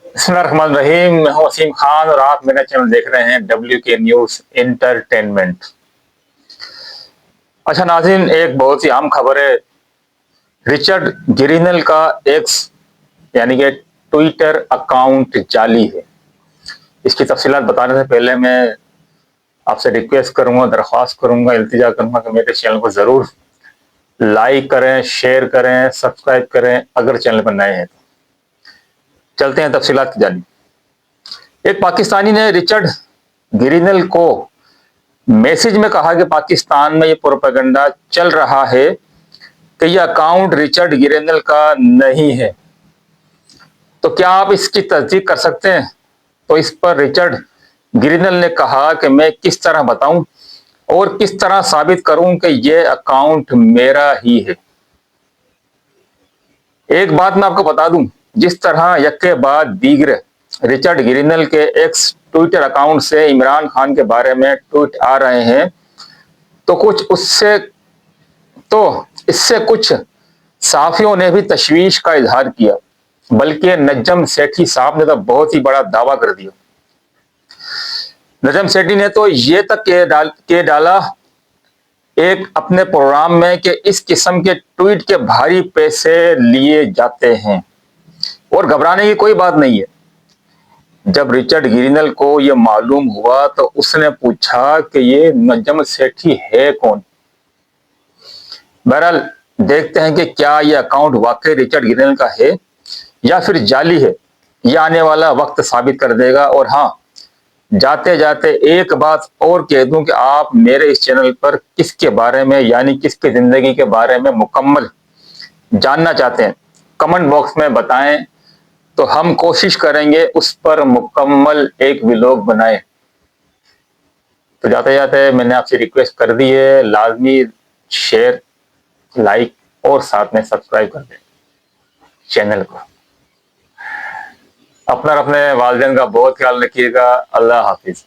बिस्मिल्लाहिर्रहमानिर्रहीम। मैं हूं वसीम खान और आप मेरा चैनल देख रहे हैं WK न्यूज इंटरटेनमेंट। अच्छा नाज़रीन, एक बहुत ही आम खबर है। रिचर्ड गिरिनल का एक्स यानी कि ट्विटर अकाउंट जाली है। इसकी तफसीलात बताने से पहले मैं आपसे रिक्वेस्ट करूंगा, दरख्वास्त करूंगा, इल्तिजा करूंगा कि मेरे चैनल को जरूर लाइक करें, शेयर करें, सब्सक्राइब करें अगर चैनल पर नए हैं तो। चलते हैं तफसीलात की जानिब। एक पाकिस्तानी ने रिचर्ड गिरिनल को मैसेज में कहा कि पाकिस्तान में ये प्रोपेगेंडा चल रहा है कि यह अकाउंट रिचर्ड गिरिनल का नहीं है, तो क्या आप इसकी तस्दीक कर सकते हैं? तो इस पर रिचर्ड गिरिनल ने कहा कि मैं किस तरह बताऊं और किस तरह साबित करूं कि यह अकाउंट मेरा ही है। एक बात मैं आपको बता दूं, जिस तरह यक्के बाद दीगर रिचर्ड गिरिनल के एक्स ट्विटर अकाउंट से इमरान खान के बारे में ट्वीट आ रहे हैं, तो इससे कुछ साफियों ने भी तशवीश का इजहार किया, बल्कि नजम सेठी साहब ने तो बहुत ही बड़ा दावा कर दिया। नजम सेठी ने तो ये तक के डाला एक अपने प्रोग्राम में कि इस किस्म के ट्वीट के भारी पैसे लिए जाते हैं और घबराने की कोई बात नहीं है। जब रिचर्ड गिरिनल को यह मालूम हुआ तो उसने पूछा कि ये नजम सेठी है कौन। बहरहाल देखते हैं कि क्या यह अकाउंट वाकई रिचर्ड गिरिनल का है या फिर जाली है। यह आने वाला वक्त साबित कर देगा। और हाँ, जाते जाते एक बात और कह दूं कि आप मेरे इस चैनल पर किसके बारे में यानी किसकी जिंदगी के बारे में मुकम्मल जानना चाहते हैं, कमेंट बॉक्स में बताएं, तो हम कोशिश करेंगे उस पर मुकम्मल एक व्लॉग बनाए। तो जाते जाते मैंने आपसे रिक्वेस्ट कर दी है, लाजमी शेयर, लाइक और साथ में सब्सक्राइब कर दें चैनल को। अपना और अपने वालिदैन का बहुत ख्याल रखिएगा। अल्लाह हाफिज।